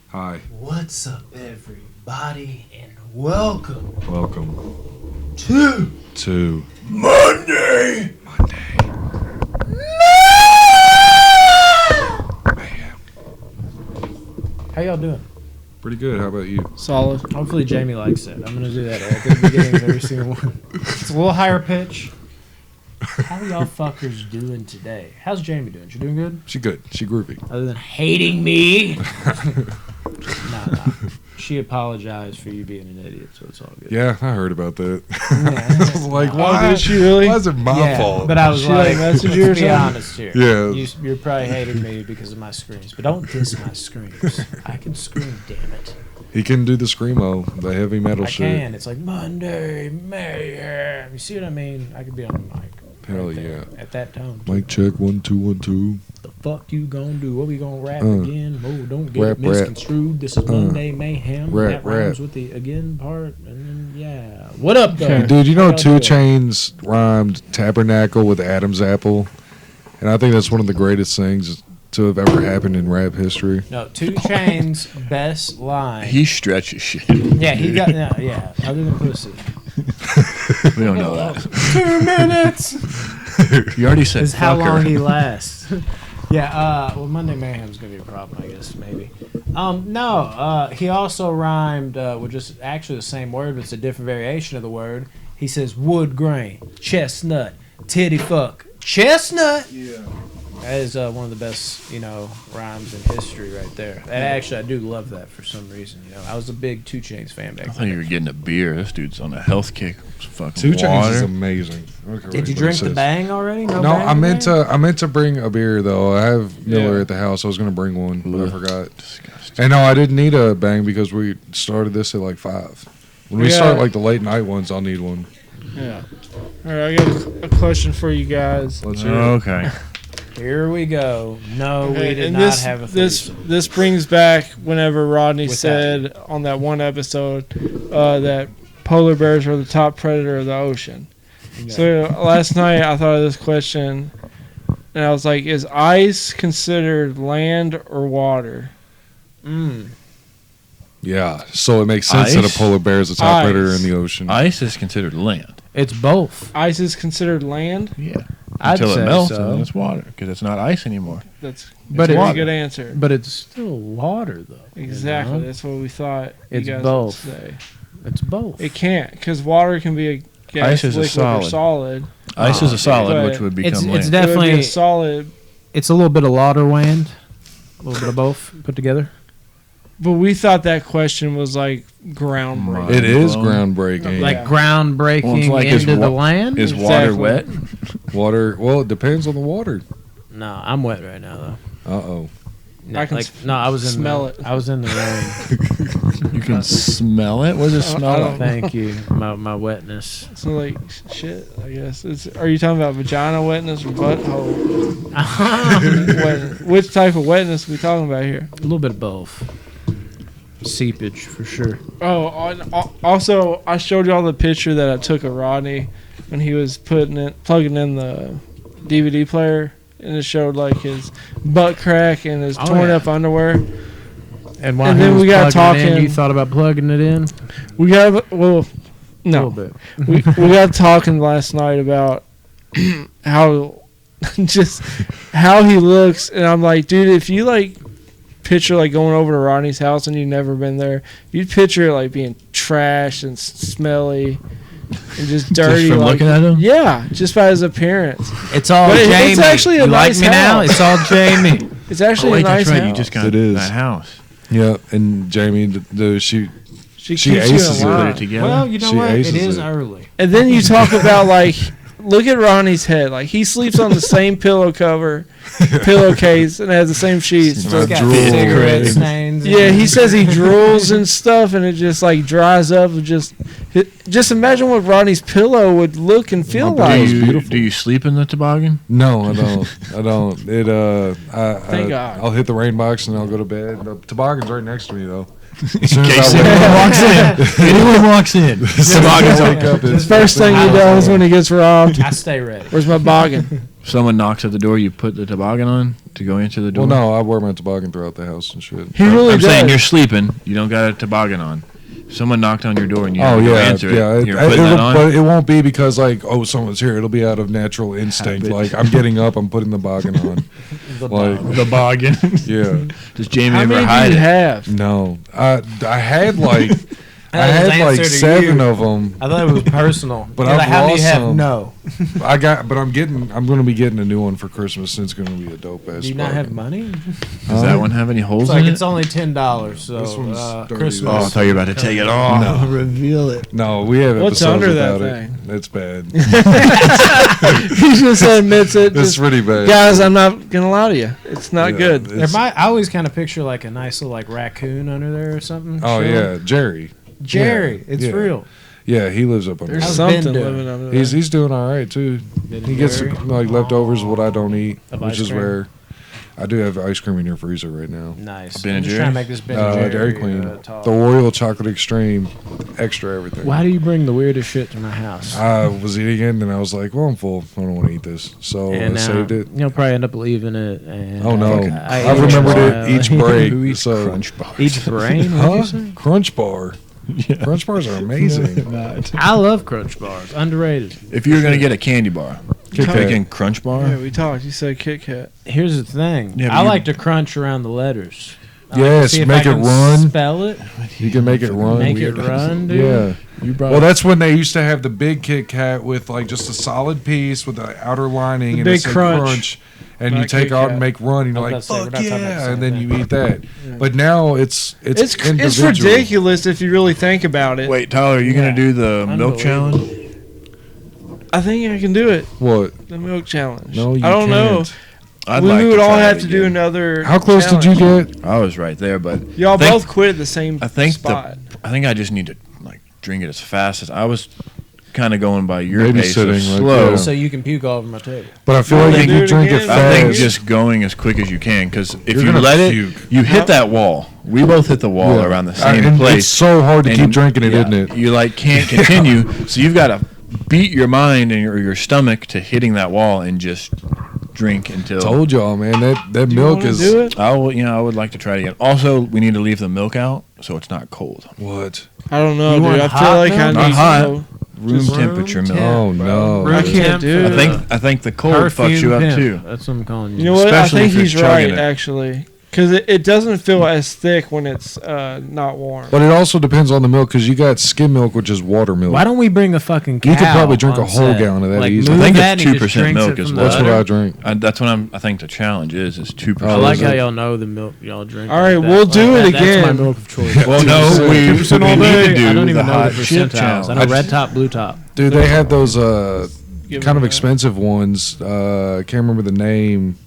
Hi. What's up, everybody, and welcome to Monday. Mayhem. How y'all doing? Pretty good. How about you? Solid. Hopefully Jamie likes it. I'm going to do that at the beginning of every single one. It's a little higher pitch. How y'all fuckers doing today? How's Jamie doing? She doing good? She good. She groovy. Other than hating me. Nah. She apologized for you being an idiot, so it's all good. Yeah, I heard about that. Yeah. Like, Oh, why? did she really? Why is it my fault? But I was She like, messaged you or let's be something? honest here. Yeah. You're probably hating me because of my screams, but don't diss my screams. I can scream, damn it. He can do the screamo, the heavy metal I shit. can. It's like Monday, Mayhem. You see what I mean? I could be on the mic. Hell there, yeah. At that tone. Mic check 1 2 1 2. The fuck you gonna do? What we gonna rap again? Oh, don't get Rap, it misconstrued. This is Monday Mayhem. Rap, that rhymes rap. with the again part. And then, yeah. What up, though? Okay. Dude, you know How y'all 2 doing? Chainz rhymed tabernacle with Adam's apple? And I think that's one of the greatest things to have ever happened in rap history. No, 2 Chainz best line. He stretches shit. Yeah, he got yeah. Other than pussy. We don't know that. 2 minutes. You already said Is how fucker. long he lasts. Yeah, well, Monday Mayhem's gonna be a problem, I guess, maybe. He also rhymed with just actually the same word, but it's a different variation of the word. He says wood grain, chestnut, titty fuck, chestnut. Yeah. That is one of the best, rhymes in history right there. And actually, I do love that for some reason. I was a big 2 Chainz fan back I thought then. you were getting a beer. This dude's on a health kick. Some fucking 2 Chainz water. is amazing. Did you drink the bang already? No, bang I meant to bring a beer though. I have Miller Yeah. at the house. I was gonna bring one, but I Ugh. forgot. Disgusting. And no, I didn't need a bang because we started this at like 5. When we Yeah. start like the late night ones, I'll need one. Yeah. All right, I got a question for you guys. Let's hear it. Okay. Here we go. No, we Okay, did and not have a threesome. this brings back whenever Rodney With said on that one episode that polar bears are the top predator of the ocean. So last night I thought of this question, and I was like, is ice considered land or water? Yeah, so it makes sense that a Ice? polar bear is a top Ice. predator in the ocean. Ice is considered land. It's both. Ice is considered land? Yeah. I'd Until say it melts, so. and then it's water because it's not ice anymore. That's But a it's pretty water. good answer. But it's still water, though. Exactly. You know? That's what we thought It's you guys both. would say. It's both. It can't, because water can be a gas, Ice is a liquid, or solid. solid. Ice is a solid, But which would become land. it's It would be definitely a solid. it's a little bit of Lauderland, a little bit of both put together. But we thought that question was like groundbreaking. It is Blown. groundbreaking. Like Yeah. groundbreaking Well, it's like, into the land. Is Exactly. water wet? Water. Well, it depends on the water. No, I'm wet right now though. Uh-oh. I can no, I was in smell the, it. I was in the rain. You can smell it? What does it I smell don't- like? Thank you. My wetness. So like shit, I guess. Are you talking about vagina wetness or butthole wetness? Which type of wetness are we talking about here? A little bit of both. Seepage for sure. Oh, also I showed y'all the picture that I took of Rodney when he was plugging in the DVD player, and it showed like his butt crack and his Oh, torn yeah. up underwear. And while And he then was we got plugging it in, talking- you thought about plugging it in? We got A little no, bit. we got talking last night about how just how he looks, and I'm like, dude, if you like picture like going over to Rodney's house and you've never been there, you'd picture it like being trash and smelly and just dirty. Just from like, looking at him? Yeah, just by his appearance. It's all But Jamie. it's actually a you nice like me now? house. It's all Jamie. It's actually Oh, wait, a nice that's right. house. You just got It is. that house. Yeah, and Jamie, she she she keeps you aces in it. line. Put it together. Well, you know She what? It aces is it. early. And then you talk about like, look at Ronnie's head. Like he sleeps on the same pillowcase, and has the same sheets. I It's got drool. cigarette stains. Yeah, he says he drools and stuff, and it just like dries up. And just imagine what Rodney's pillow would look and feel My like. pillow's beautiful. Do you sleep in the toboggan? No, I don't. I don't. Thank God. I'll hit the rain box and I'll go to bed. The toboggan's right next to me though. In case anyone walks in. Anyone walks in. Toboggan's wake up. The first thing he does when he gets robbed, I stay ready. where's my boggin? Someone knocks at the door, you put the toboggan on to go into the door? Well, no, I wear my toboggan throughout the house and shit. He really I'm does. saying you're sleeping. You don't got a toboggan on. Someone knocked on your door and you have to go answer it. You're putting that on? But it won't be because like, oh, someone's here. It'll be out of natural instinct. Habit. Like I'm getting up, I'm putting the toboggan on. Like, The toboggan. yeah. Does Jamie How ever many hide do you it? have? No, I had like That was answer to 7 you. of them. I thought it was personal. But You're I've like, how many lost have? some. No. I'm going to be getting a new one for Christmas, and it's going to be a dope ass. Do you not have money? Does that one have any holes It's like in it's it? only $10. So This one's dirty. Christmas. Oh, I thought you were about to take it off. No. Reveal it. No, we have What's episodes under that without it. thing? It's bad. He just admits it. It's Just, pretty bad. guys, I'm not gonna lie to you. It's not Yeah, good. it's- I always kind of picture like a nice little like raccoon under there or something. Oh chilling. yeah, Jerry. Jerry. Yeah, It's yeah. real. Yeah, he lives up under There's How's there. Ben something doing? living under there. He's doing all right too. Ben He gets Jerry? like leftovers of what I don't eat, Of which ice is cream? rare. I do have ice cream in your freezer right now. Nice. Ben I'm and just Jerry's? trying to make this Ben and Jerry Dairy Queen, talk. the Royal Chocolate Extreme, with extra everything. Why do you bring the weirdest shit to my house? I was eating it, and I was like, "Well, I'm full. I don't want to eat this." So and I saved it. You'll probably end up leaving it. And Oh no! I I remembered it each Who break. eats So crunch bars? Each brain. huh? What'd you say? Crunch bar. Crunch bars are amazing. I love Crunch bars. Underrated. If you were going to get a candy bar, Kit Kat. picking Crunch Bar? Yeah, we talked. You said Kit Kat. Here's the thing. Yeah, but I you- like to crunch around the letters. I like to Yes, see if make I it can run. Spell it. You can make it run. Make it run, dude. Yeah. You brought Well, that's when they used to have the big Kit Kat with like just a solid piece with the outer lining The and big it said crunch. and you Not take Kit out Kat. and make run. And you're I like, was about to say, fuck we're not talking about the yeah, same and then you thing. eat that. But now it's It's individual. ridiculous if you really think about it. Wait, Tyler, are you going to do the milk challenge? I think I can do it. What? The milk challenge. No, you I don't know. can't. I'd We like would to all try have it to do again. another. How close did you challenge. get? I was right there, but Y'all think- both quit at the same I think spot. I think I just need to like drink it as fast as I was kind of going by your Maybe pace of sitting, like, slow. yeah. So you can puke all over my table. But I feel Well, like they if do you it drink it again. I think fast, just going as quick as you can, because if You're you gonna let puke. it, you hit that wall. We both hit the wall yeah. around the same and place. It's so hard to and keep drinking it, yeah, isn't it? You like can't continue, so you've got to beat your mind and your stomach to hitting that wall and just drink until. Told y'all, man. That Do you milk wanna is do it? I would like to try it again. Also, we need to leave the milk out so it's not cold. what? I don't know, You dude. want I hot feel like I milk? need Not to hot. know. Room Just temperature room milk. temp, Oh, bro. no. Room I can't temp do for it. I think the cold fucks perfume you up pimp. too. That's what I'm calling you. You know what? Especially I if think he's you're right, chugging it. actually. Because it doesn't feel as thick when it's not warm. But it also depends on the milk because you got skim milk, which is water milk. Why don't we bring a fucking cow? You could probably drink a on whole set? gallon of that like, easily. move I think that it's and he just 2% drinks milk it is from what- the That's what udder. I drink. That's what I think the challenge is 2%. I like is how it? y'all know the milk y'all drink. All right, like that. we'll do Like it That's my again. milk of choice. Well, no, 2%. we 2% all need day. to do I don't the even know hot the chip percentiles. I challenge. know red top, blue top. Dude, they have those Give kind it of a- expensive ones. I can't remember the name.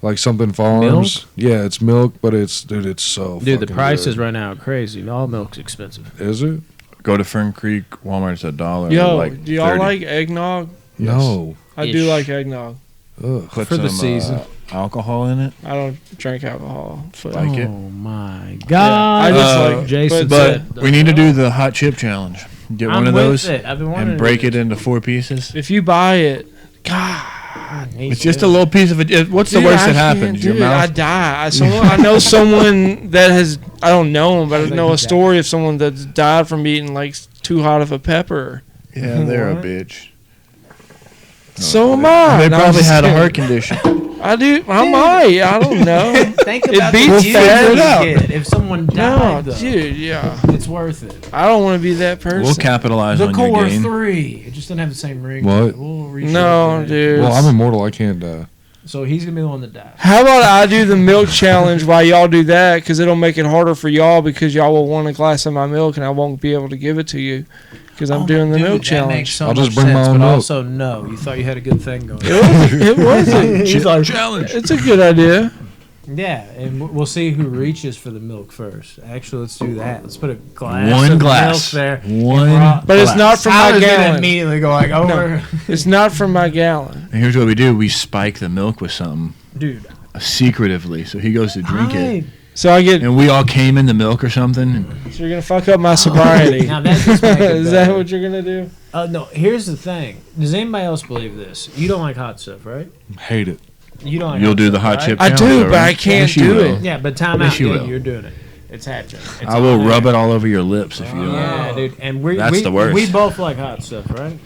Like something farms. Yeah, it's milk, but it's so. Dude, the fucking prices good. right now are crazy. All milk's expensive. Is it? Go to Fern Creek, Walmart. It's $1. Yo, like do y'all 30. like eggnog? No. I do Ish. like eggnog. Ugh. Put for the some, season. alcohol in it? I don't drink alcohol. But Like it? Oh my Yeah, god! I just Uh, like Jason but said, We need to do the hot chip challenge. Get I'm one of with those it. I've been wanting and to break do it into 4 pieces. if you buy it, God, It's just a little piece of it. What's the dude, worst I that can't happens? do Your it. I mouth. die. I know someone that has. I don't know him, but I Like know you a story of someone that's died from eating like too hot of a pepper. Yeah, they're a What? bitch. So am I. They No, I'm probably just had a kidding. heart condition. I do. I might. I don't know. Think It about beats the fat. you get if someone No, died. though. dude. Yeah. It's worth it. I don't want to be that person. We'll capitalize The on your Core gain. 3. It just doesn't have the same ring. What? We'll reshape No, it. dude. Well, I'm immortal. I can't die. So he's gonna be the one that dies. How about I do the milk challenge while y'all do that? Because it'll make it harder for y'all because y'all will want a glass of my milk and I won't be able to give it to you because I'm doing the Dude, milk that challenge. makes so I'll just much bring my sense, own but milk. also no. You thought you had a good thing going. It wasn't. He's like, Challenge. It's a good idea. yeah, and we'll see who reaches for the milk first. Actually, let's do that. Let's put a glass One of glass. milk there. One. But it's not from I my was gonna gallon. immediately go like over. It's not from my gallon. And here's what we do: we spike the milk with something Dude, secretively. So he goes to drink it. So I get. and we all came in the milk or something. So you're gonna fuck up my sobriety. Now that just make it Is that better. what you're gonna do? No, here's the thing. Does anybody else believe this? You don't like hot stuff, right? Hate it. You don't like You'll do the stuff, hot right? chip. I challenge, do, though, but right? I can't Yes, you do will. it. Yeah, but time Yes, out. you Yeah, will. you're doing it. It's happening. It's I will on rub there. it all over your lips if you don't. Yeah, dude. And we That's the worst. We both like hot stuff, right?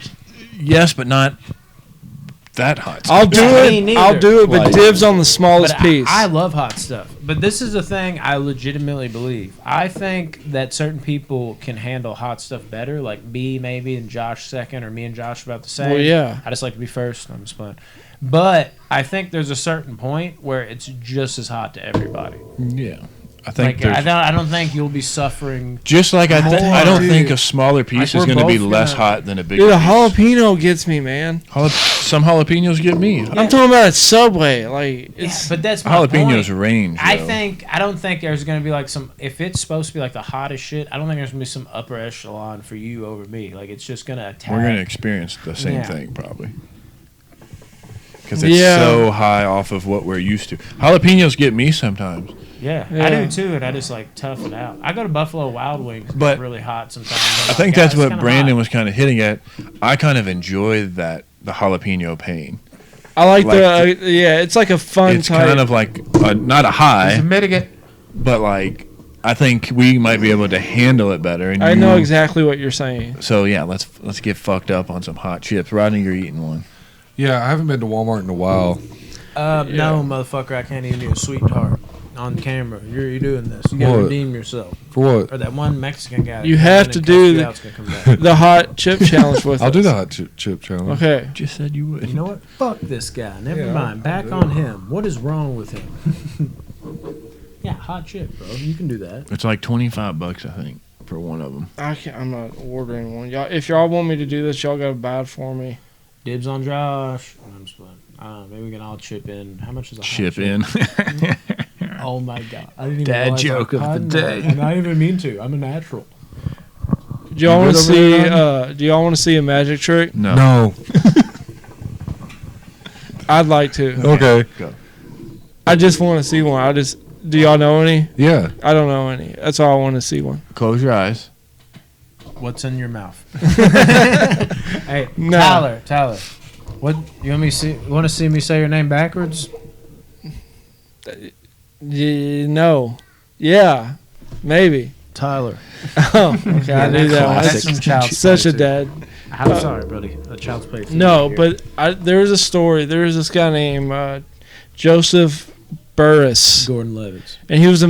Yes, but not that hot. I'll do Yeah, me it. neither. I'll do it, but Like- dibs on the smallest But piece. I love hot stuff. But this is the thing I legitimately believe. I think that certain people can handle hot stuff better, like me maybe and Josh second, or me and Josh about the same. Well, yeah. I just like to be first. I'm just playing. But I think there's a certain point where it's just as hot to everybody. Yeah, I think Like there's. I don't think you'll be suffering. Just like I don't Dude. think a smaller piece Like, is we're going to be both less gonna- hot than a bigger Dude, a piece. jalapeno gets me, man. Some jalapenos get me. I'm talking about at Subway. Like it's. Yeah, but that's my Jalapenos point. range. I though. don't think there's gonna be like some. If it's supposed to be like the hottest shit, I don't think there's gonna be some upper echelon for you over me. Like it's just gonna attack. We're going to experience the same Yeah. thing probably. Because it's Yeah. so high off of what we're used to. Jalapenos get me sometimes. Yeah, I Yeah. do too, and I just like tough it out. I go to Buffalo Wild Wings, But it's really hot sometimes. I think that's what Brandon was kind of hitting at. I kind of enjoy the jalapeno pain. I like like the. Yeah, it's like a fun It's type. kind of like not a It's high, a mitigate. but like I think we might be able to handle it better. And I know you- exactly what you're saying. So yeah, let's get fucked up on some hot chips. Rodney, you're eating one. Yeah, I haven't been to Walmart in a while. No, motherfucker, I can't even do a sweetheart on camera. You're doing this. You gotta What? redeem yourself. For what? Or that one Mexican guy. You that have came in to and cussed do you the- out's gonna come back. The hot chip challenge with I'll us. do the hot chip challenge. Okay. Just said you would. You know what? Fuck this guy. Never Yeah, mind. I'll Back do on it. him. What is wrong with him? Yeah, hot chip, bro. You can do that. It's like $25, I think, for one of them. I'm not ordering one. Y'all, if y'all want me to do this, y'all gotta buy it for me. Dibs on Josh. I'm just playing. Maybe we can all chip in. How much is a hot Chip in. Oh my god! I didn't even Dad realize joke I of the hadn't, day. And I didn't even mean to. I'm a natural. Do y'all You want to good over see? there, Rodney? Do y'all want to see a magic trick? No. No. I'd like to. Okay. I just want to see one. Do y'all know any? Yeah. I don't know any. That's all I want to see one. Close your eyes. What's in your mouth? Hey, No. Tyler. What you want me to see? You want to see me say your name backwards? No. Yeah. Maybe. Tyler. Oh, okay. I knew that one. That's some child's Such play, a too. dad. I'm sorry, buddy. A child's play. No, but there was a story. There was this guy named Joseph Burris, Gordon Levitt. and he was a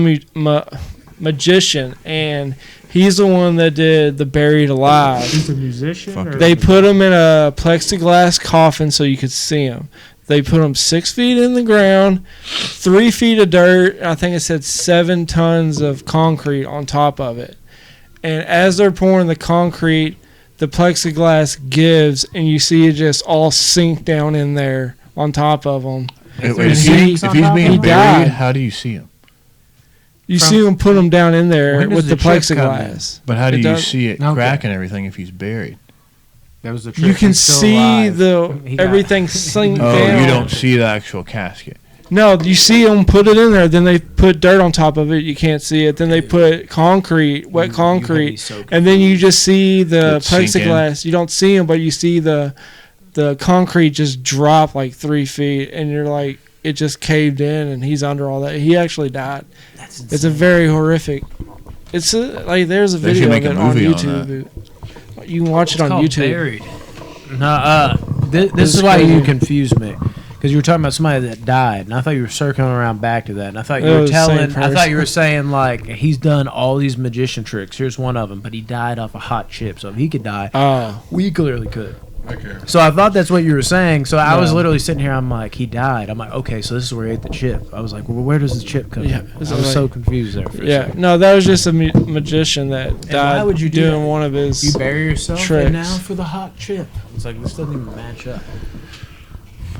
magician, and he's the one that did the Buried Alive. He's a musician. Fuck or- They put him in a plexiglass coffin so you could see him. They put him 6 feet in the ground, 3 feet of dirt. I think it said 7 tons of concrete on top of it. And as they're pouring the concrete, the plexiglass gives, and you see it just all sink down in there on top of him. If there he's snakes on top being of buried, him? Died. how do you see him? You From- see them put him down in there When does with the the chip come plexiglass. But how do It you does- see it Okay. crack and everything if he's buried? That was the You can see everything sink Oh, down. you don't see the actual casket. No, you see them put it in there. Then they put dirt on top of it. You can't see it. Then they put concrete, wet concrete, and then you just see the It sink in. plexiglass. You don't see them, but you see the concrete just drop like 3 feet, and you're like, it just caved in, and he's under all that. He actually died. It's a very horrific. It's like there's a They should video make of a it on movie on YouTube. You can watch it on YouTube. Buried. No, this It's is why crazy. you confused me. Because you were talking about somebody that died, and I thought you were circling around back to that, and I thought you It were was the same telling, I thought you were person. saying like he's done all these magician tricks. Here's one of them, but he died off a hot chip. So if he could die, Oh, we clearly could. Okay. So I thought that's what you were saying. So I was No. literally sitting here. I'm like, he died. I'm like, okay, so this is where he ate the chip. I was like, well, where does the chip come Yeah, from? I it's was like- so confused there. For a yeah. second. No, that was just a magician that died why would you do doing that? one of his. You bury yourself, Tricks. and now for the hot chip. It's like this doesn't even match up.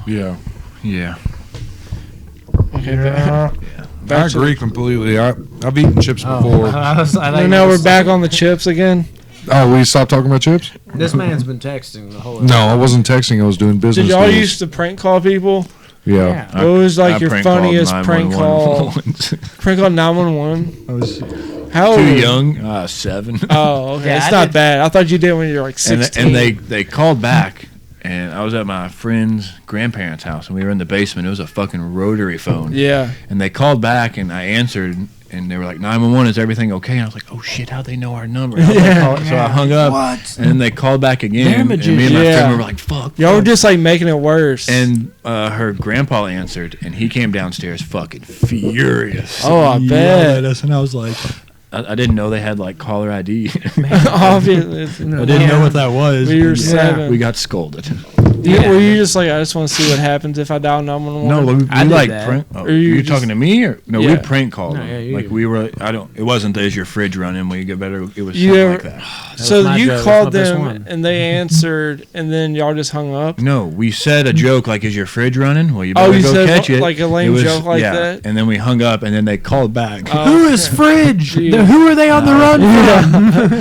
Yeah. Yeah. Okay, but- I agree completely. I've eaten chips Oh. before. I thought And you now were we're back on the chips again. Oh, we stopped talking about chips? This man's been texting the whole. No, I wasn't texting. I was doing business. Did y'all deals. used to prank call people? Yeah. What was like I your prank called funniest prank 911 call? once. Prank call 911. I was How old? too were you? young. 7. Oh, okay. Yeah, it's I not did- bad. I thought you did when you were like 16. and they called back, and I was at my friend's grandparents' house, and we were in the basement. It was a fucking rotary phone. Yeah. And they called back, and I answered, and they were like, 911, is everything okay? And I was like, oh shit, how'd they know our number? How'd they call it? So I hung up, and then they called back again, and me and my Yeah. friend were like, fuck. Y'all were just like making it worse. And her grandpa answered, and he came downstairs fucking furious. oh, I Yelled bet. at us, and I was like, I didn't know they had like caller ID. Obviously. I didn't know what that was. We were but- 7. We got scolded. Were you just like, I just want to see what happens if I dial 911? No, we I did like that. prank. Oh, Or you you just- talking to me or no? Yeah. We prank called No, them. yeah, you like did. we were. I don't. It wasn't as your fridge running. Will you get better? It was You something ever- like that. So was my you joke. That's called my best them one. and they answered, and then y'all just hung up. No, we said a joke like, "Is your fridge running?" Well, you Oh, better you go said catch it. like a lame It was- joke like yeah. that? And then we hung up, and then they called back. Who is Fridge? Yeah. Who are they on the run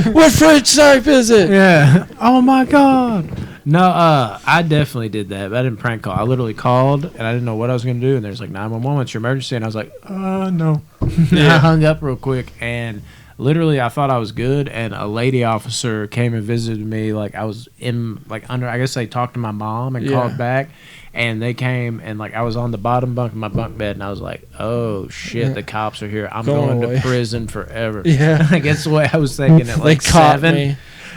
from? What fridge type is it? Yeah. Oh my god. No, I definitely did that, but I didn't prank call. I literally called and I didn't know what I was gonna do, and there's like 911, it's your emergency, and I was like, no. I hung up real quick, and literally I thought I was good, and a lady officer came and visited me. Like I was in like under. I guess they talked to my mom and Yeah. called back. And they came, and like I was on the bottom bunk of my bunk bed, and I was like, "Oh shit, the cops are here! I'm Going going away. to prison forever." Yeah. I guess the way I was thinking at They like caught 7. me.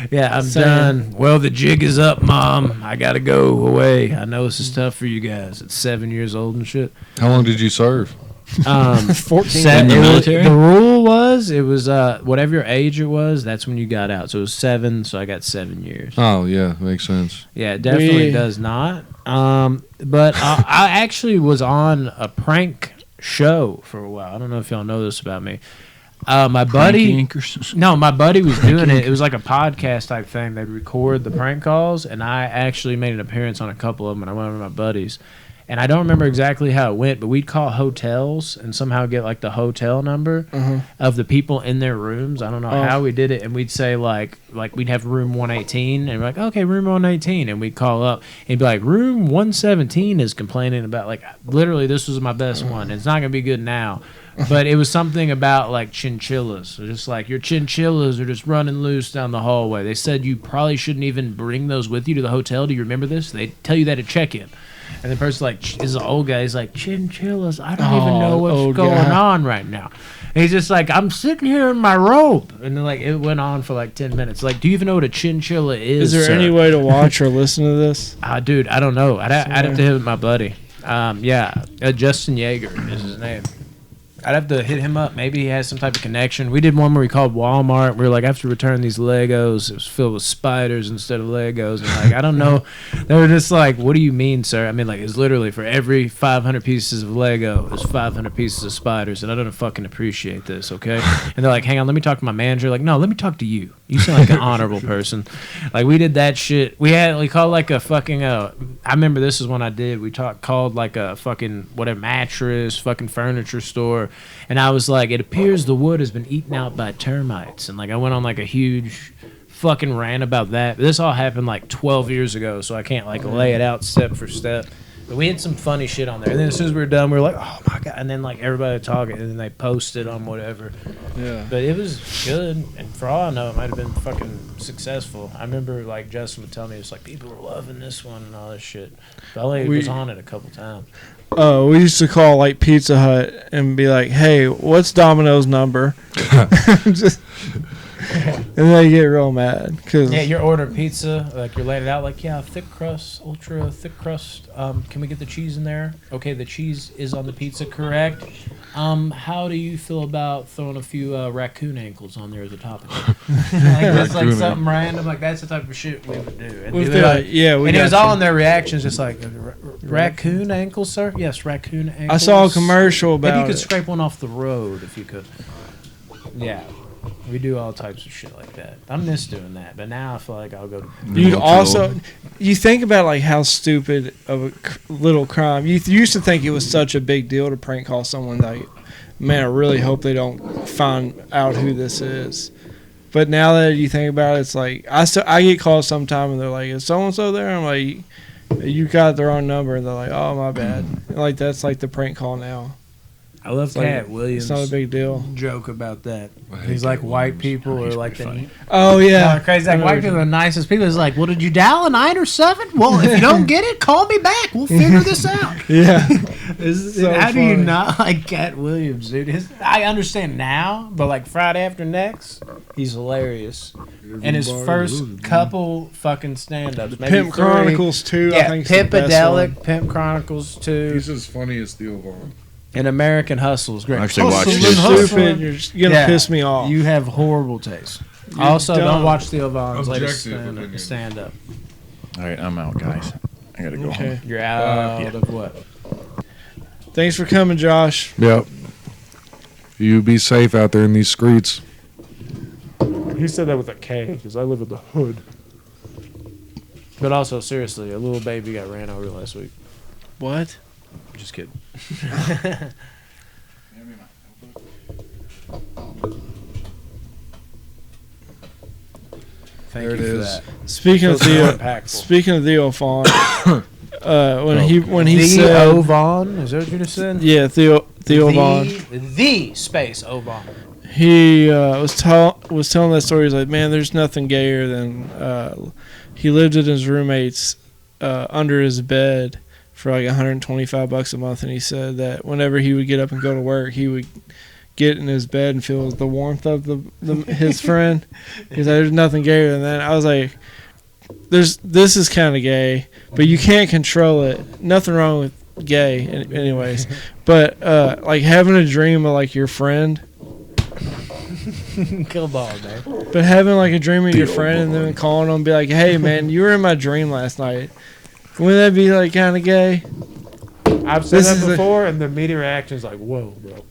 Yeah, I'm Same. done. Well, the jig is up, Mom. I gotta go away. I know this is tough for you guys. It's 7 years old and shit. How long did you serve? 14. In the military? The rule was it was whatever your age it was. That's when you got out. So it was 7. So I got 7 years. Oh yeah, makes sense. Yeah, it definitely We- does not. But I actually was on a prank show for a while. I don't know if y'all know this about me. My buddy. No, my buddy was doing it. It was like a podcast type thing. They'd record the prank calls, and I actually made an appearance on a couple of them, and I went with my buddies. And I don't remember exactly how it went, but we'd call hotels and somehow get like the hotel number of the people in their rooms. I don't know how we did it, and we'd say like we'd have room 118, and we're like, okay, room 118, and we'd call up and he'd be like, room 117 is complaining about like literally this was my best one. It's not gonna be good now. But it was something about like chinchillas. So just like your chinchillas are just running loose down the hallway. They said you probably shouldn't even bring those with you to the hotel. Do you remember this? They tell you that at check-in. And the person like is an old guy. He's like, chinchillas. I don't even know what's old going guy. on right now. And he's just like, I'm sitting here in my robe. And then like it went on for like 10 minutes. Like, do you even know what a chinchilla is? Is there sir? any way to watch or listen to this? Dude, I don't know. I'd have to hit with my buddy. Justin Yeager is his name. I'd have to hit him up. Maybe he has some type of connection. We did one where we called Walmart. We were like, I have to return these Legos. It was filled with spiders instead of Legos. And like, I don't know. They were just like, what do you mean, sir? I mean, like, it's literally for every 500 pieces of Lego, there's 500 pieces of spiders. And I don't fucking appreciate this, okay? And they're like, hang on, let me talk to my manager. Like, no, let me talk to you. You sound like an honorable person. Like, we did that shit. We called like a fucking, I remember this is one I did. We called like a fucking, whatever, mattress, fucking furniture store. And I was like, it appears the wood has been eaten out by termites. And like I went on like a huge fucking rant about that. This all happened like 12 years ago, so I can't like lay it out step for step. But we had some funny shit on there. And then as soon as we were done, we were like, oh my God. And then like everybody talking, and then they posted on whatever. Yeah. But it was good. And for all I know, it might have been fucking successful. I remember like Justin would tell me, it's like, people were loving this one and all this shit. But I only was on it a couple times. We used to call like Pizza Hut and be like, "Hey, what's Domino's number?" Just, and they get real mad because Yeah, you're ordering pizza, like you're laying it out, like, yeah, thick crust, ultra thick crust. Can we get the cheese in there? Okay, the cheese is on the pizza, correct. How do you feel about throwing a few raccoon ankles on there as a topping? Like that's like Raccoon something random. Like that's the type of shit we would do. And, we they feel were like, yeah, we and it got was you. all in their reactions, just like raccoon ankles, sir. Yes, raccoon ankles. I saw a commercial Maybe you about could it. scrape one off the road if you could. Yeah. We do all types of shit like that. I miss doing that, but now I feel like I'll go. You also, you think about like how stupid of a little crime. You used to think it was such a big deal to prank call someone. Like, man, I really hope they don't find out who this is. But now that you think about it, it's like I get calls sometime and they're like, "Is so and so there?" I'm like, You got the wrong number, and they're like, "Oh, my bad." And, like that's like the prank call now. I love It's like, Cat Williams. It's not a big deal. Joke about that. I hate He's like Cat white Williams. people He's are like pretty the funny. Oh yeah, Yeah, crazy. Like white people are the nicest people. It's like, well, did you dial a 9 or 7? Well, if you don't get it, call me back. We'll figure this out. Yeah. So How do you funny. not like Cat Williams, dude? I understand now, but like Friday After Next, he's hilarious. And his first couple fucking stand-ups, maybe Pimp 3. Chronicles 2. I Yeah, think is the best one. Pimpadelic, Pimp Chronicles 2, He's as funny as Theo Vaughn. and American Hustle is great. I actually watched You're his- stupid. You're gonna piss me off. You have horrible taste. You're Also, dumb. don't watch Theo Vaughn's latest Objective opinion. stand-up. All right, I'm out, guys. I gotta go home. Okay. You're out of what? Thanks for coming, Josh. Yep. You be safe out there in these streets. He said that with a K because I live in the hood. But also, seriously, a little baby got ran over last week. What? Just kidding. Thank There you it for is. that. Speaking of Feels more Theo, impactful. speaking of Theo Vaughn, when he The said, O Vaughn, is that what you just said? yeah, Theo Vaughn. The space O Vaughn. He was telling that story. He's like, man, there's nothing gayer than he lived at his roommate's under his bed for like $125 a month, and he said that whenever he would get up and go to work, he would get in his bed and feel the warmth of his friend. He's like, there's nothing gayer than that. I was like, this is kind of gay, but you can't control it. Nothing wrong with gay, anyways. But like having a dream of like your friend. Kill ball, man. But having like a dream of your friend and then calling them and be like, hey man, you were in my dream last night. Wouldn't that be like kind of gay? I've said This that is a- before, and the immediate reaction is like, whoa, bro.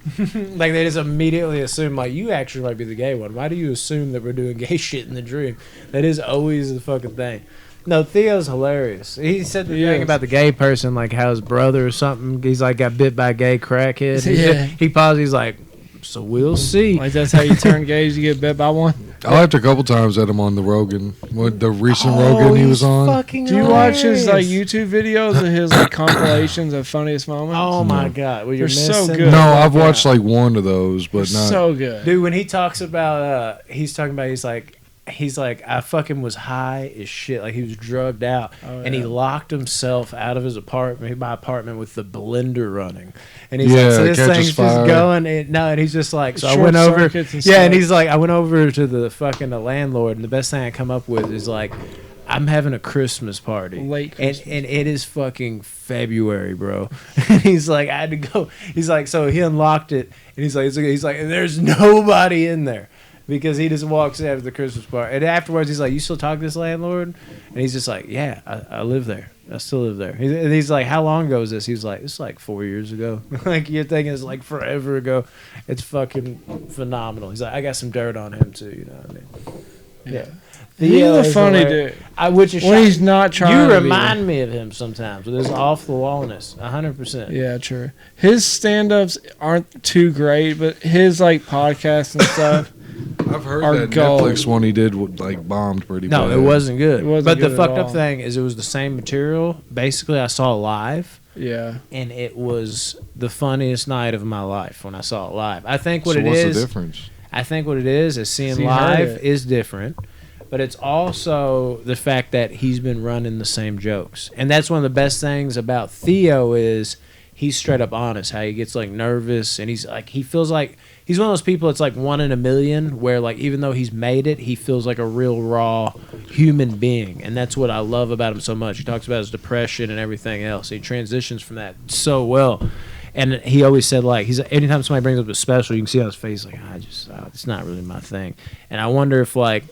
Like, they just immediately assume, like, you actually might be the gay one. Why do you assume that we're doing gay shit in the dream? That is always the fucking thing. No, Theo's hilarious. He said the thing about the gay person, like how his brother or something, he's like got bit by a gay crackhead. Yeah. He paused, he's like, so we'll see. Like that's how you turn gays, you get bit by one. I laughed a couple times at him on the Rogan, the recent Rogan he was on. Do you watch his like YouTube videos of his like compilations of funniest moments? Oh my god, well, you're They're so missing good. No, the I've fuck watched out. like one of those, but not. So good. Dude, when he talks about, he's like, I fucking was high as shit. Like, he was drugged out. Oh, And he yeah. locked himself out of his apartment, my apartment, with the blender running. And he's Yeah, like, so it this catches thing's fire. just going. And he's just like, so I Short went over. circuits and Yeah, and stuff. he's like, I went over to the fucking landlord, and the best thing I come up with is like, I'm having a Christmas party. Late And Christmas. it is fucking February, bro. And he's like, I had to go. He's like, so he unlocked it, and he's like, and there's nobody in there. Because he just walks in after the Christmas party. And afterwards, he's like, you still talk to this landlord? And he's just like, yeah, I live there. I still live there. And he's like, how long ago was this? He's like, it's like 4 years ago. Like, you're thinking it's like forever ago. It's fucking phenomenal. He's like, I got some dirt on him, too. You know what I mean? Yeah. He's Theo a is funny hilarious. dude. Which is When shocking. he's not trying You to be. remind me of him sometimes with his off the wallness. 100%. Yeah, true. His stand-ups aren't too great, but his like podcasts and stuff. I've heard Our that goal. Netflix one he did like bombed pretty No, bad. it wasn't good. It wasn't but the good at fucked up all. thing is it was the same material. Basically, I saw it live, Yeah. and it was the funniest night of my life when I saw it live. I think what So it what's is. the difference? I think what it is seeing So you live heard it. is different, but it's also the fact that he's been running the same jokes, and that's one of the best things about Theo is he's straight up honest. How he gets like nervous, and he's like he feels like he's one of those people. It's like 1 in a million, where like even though he's made it, he feels like a real raw human being, and that's what I love about him so much. He talks about his depression and everything else. He transitions from that so well. And he always said, like, anytime somebody brings up a special, you can see on his face, like, it's not really my thing. And I wonder if, like,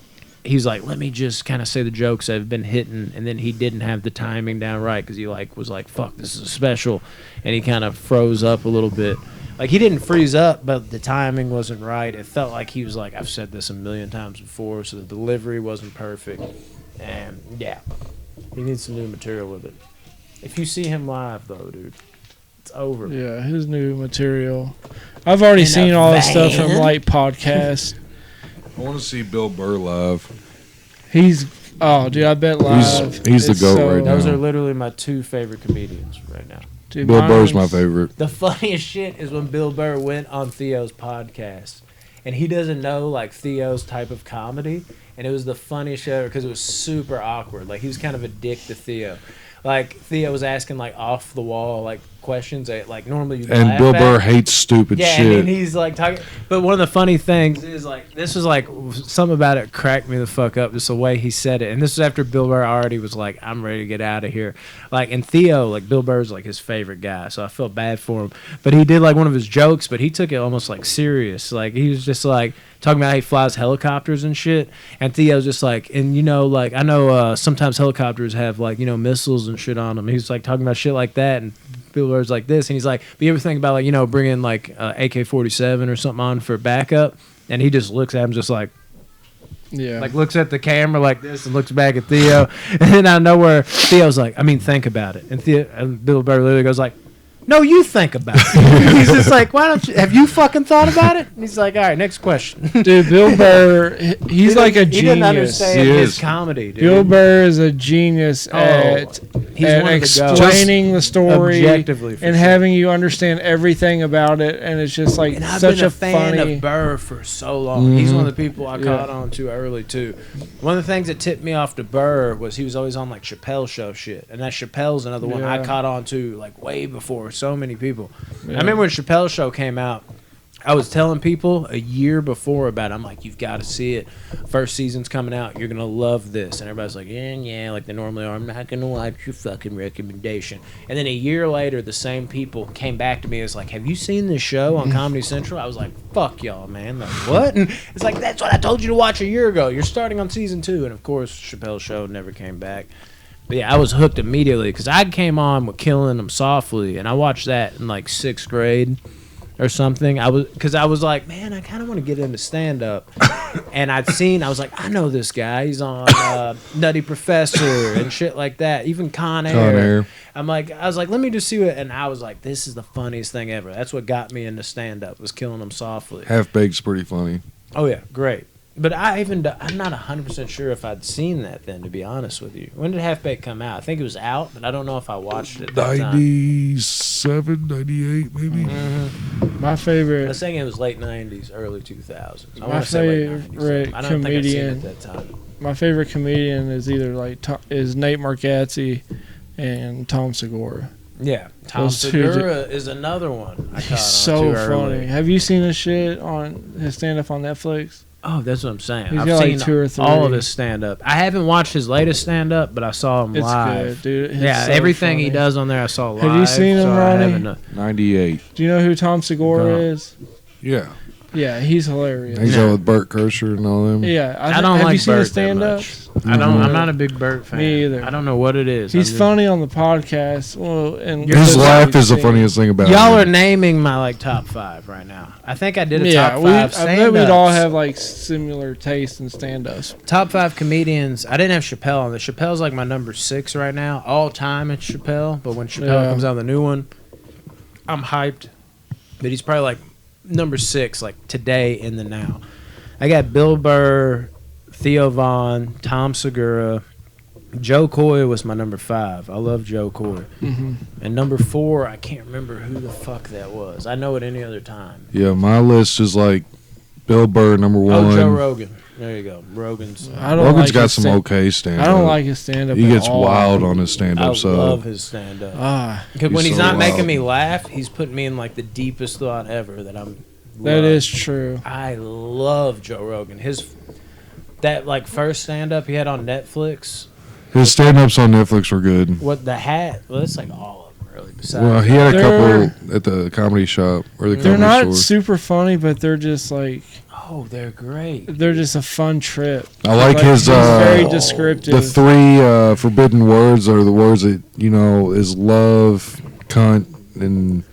he's like, let me just kind of say the jokes that have been hitting, and then he didn't have the timing down right because he, like, was like, fuck, this is a special. And he kind of froze up a little bit. Like, he didn't freeze up, but the timing wasn't right. It felt like he was like, I've said this a million times before, so the delivery wasn't perfect. And, yeah, he needs some new material with it. If you see him live, though, dude, it's over. Yeah, his new material. I've already In seen a all this stuff from van? like podcasts. I want to see Bill Burr live. He's Oh, dude, I bet live. He's the it's GOAT right now. Those are literally my two favorite comedians right now. Dude, Bill Burr's mine's- my favorite. The funniest shit is when Bill Burr went on Theo's podcast, and he doesn't know like Theo's type of comedy, and it was the funniest shit ever because it was super awkward. Like he was kind of a dick to Theo. Like Theo was asking like off the wall like questions that like normally you And laugh Bill at. Burr hates stupid Yeah, shit. and he's like talking. But one of the funny things is like this was like something about it cracked me the fuck up. Just the way he said it, and this was after Bill Burr already was like, "I'm ready to get out of here." Like, and Theo, like Bill Burr's like his favorite guy, so I felt bad for him. But he did like one of his jokes, but he took it almost like serious. Like he was just like talking about how he flies helicopters and shit. And Theo's just like, and you know, like I know sometimes helicopters have like missiles and shit on them. He's like talking about shit like that, and Bill Burr's like this, and he's like, but you ever think about like bringing like AK-47 or something on for backup? And he just looks at him just like looks at the camera like this and looks back at Theo, and then out of nowhere Theo's like, I mean, think about it, and Bill Burr literally goes like, no, you think about it. He's just like, why don't you? Have you fucking thought about it? And he's like, all right, next question. Dude, Bill Burr, he's like a He didn't genius. understand He his is. comedy, dude. Bill Burr is a genius at He's one of the goats. explaining the story Objectively, for and sure. having you understand everything about it, and it's just like And I've such been a a fan funny. of Burr for so long. He's one of the people I caught on to early too. One of the things that tipped me off to Burr was he was always on like Chappelle show shit, and that Chappelle's another one I Yeah. caught on to like way before so many people. I remember when Chappelle's show came out. I was telling people a year before about it. I'm like, you've got to see it. First season's coming out. You're going to love this. And everybody's like, yeah, like they normally are. I'm not going to watch your fucking recommendation. And then a year later, the same people came back to me as like, have you seen this show on Comedy Central? I was like, fuck y'all, man. Like, what? And it's like, that's what I told you to watch a year ago. You're starting on season 2. And of course, Chappelle's show never came back. But yeah, I was hooked immediately because I came on with Killing Them Softly. And I watched that in like 6th grade. Or something. I was like, man, I kind of want to get into stand up, and I was like, I know this guy. He's on Nutty Professor and shit like that. Even Con Air. I was like, let me just see what. And I was like, this is the funniest thing ever. That's what got me into stand up was Killing Them Softly. Half Baked's pretty funny. Oh yeah, great. But I'm not 100% sure if I'd seen that then, to be honest with you. When did Half Baked come out? I think it was out, but I don't know if I watched it at that time. 97, 98 maybe. My I favorite. was thinking it was late 90s, early 2000s. I My want to say late 90s. favorite I don't think I'd seen it comedian- at that time. My favorite comedian is either like is Nate Bargatze and Tom Segura. Yeah, Tom Those two Segura is another one. I caught on He's so to early. funny. Have you seen his shit on his stand up on Netflix? Oh, that's what I'm saying. He's I've got, like, seen 2 or 3. all of his stand up. I haven't watched his latest stand up, but I saw him It's live. good, dude. It's Yeah, so everything he funny. does on there I saw live. Have you seen him, so I Ronnie? haven't, 98. Do you know who Tom Segura No. is? Yeah. Yeah, he's hilarious. He's out with Burt Kreischer and all them. Yeah, I don't have like you seen Burt his that stand up? much. I don't. I'm not a big Burt fan. Me either. I don't know what it is. He's I'm just- funny on the podcast. Well, and His laugh is the funniest. funniest thing about Y'all are him. naming my like top 5 right now. I think I did a Yeah, top 5 I bet stand-ups. we'd all have like similar taste in stand-ups. Top 5 comedians. I didn't have Chappelle on this. Chappelle's like my number 6 right now. All time it's Chappelle. But when Chappelle Yeah. comes out with a new one, I'm hyped. But he's probably like number 6, like today in the now. I got Bill Burr, Theo Von, Tom Segura. Joe Coy was my number 5. I love Joe Coy. Mm-hmm. And number 4, I can't remember who the fuck that was. I know it any other time. Yeah, my list is like Bill Burr, number 1. Oh, Joe Rogan. There you go. Rogan's. Rogan's got his some okay stand I don't like his stand-up. He at gets all. wild on his I stand-up, so love his stand-up. Because when He's he's so not making wild. me laugh, he's putting me in like the deepest thought ever that I'm. That is true. I love Joe Rogan. That like first stand-up he had on Netflix. his stand-ups on Netflix were good. What the hat? Well, it's like all of them really. Besides, Well, he had a They're- couple at the comedy shop or the They're comedy not store. super funny, but they're just like they're great. they're just a fun trip. I like his he's very the descriptive. 3 forbidden words are the words that is love, cunt, and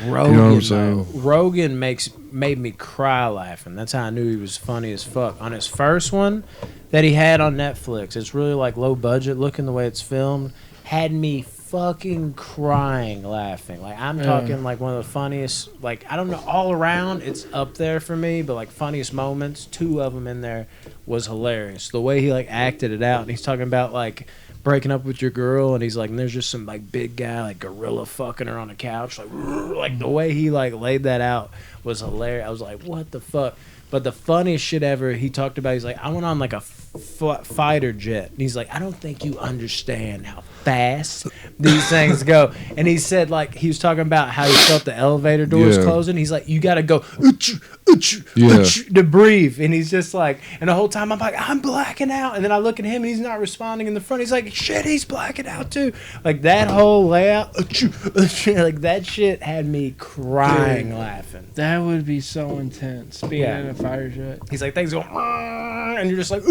Rogan, You know what I'm saying? though, Rogan made me cry laughing. That's how I knew he was funny as fuck. On his first one that he had on Netflix, it's really like low budget looking the way it's filmed, had me fucking crying laughing. Like I'm talking like one of the funniest, like I don't know, all around it's up there for me, but like funniest moments, 2 of them in there was hilarious. The way he like acted it out, and he's talking about like breaking up with your girl, and he's like, and there's just some like big guy like gorilla fucking her on the couch, like the way he like laid that out was hilarious. I was like, what the fuck? But the funniest shit ever, he talked about, he's like, I went on like a fighter jet. And he's like, I don't think you understand how fast these things go. And he said, like, he was talking about how he felt the elevator doors closing. He's like, you got to go to breathe. And he's just like, and the whole time I'm like, I'm blacking out. And then I look at him and he's not responding in the front. He's like, shit, he's blacking out too. Like that whole layout, like that shit had me crying laughing. That would be so intense being in a fighter jet. He's like, things go, and you're just like,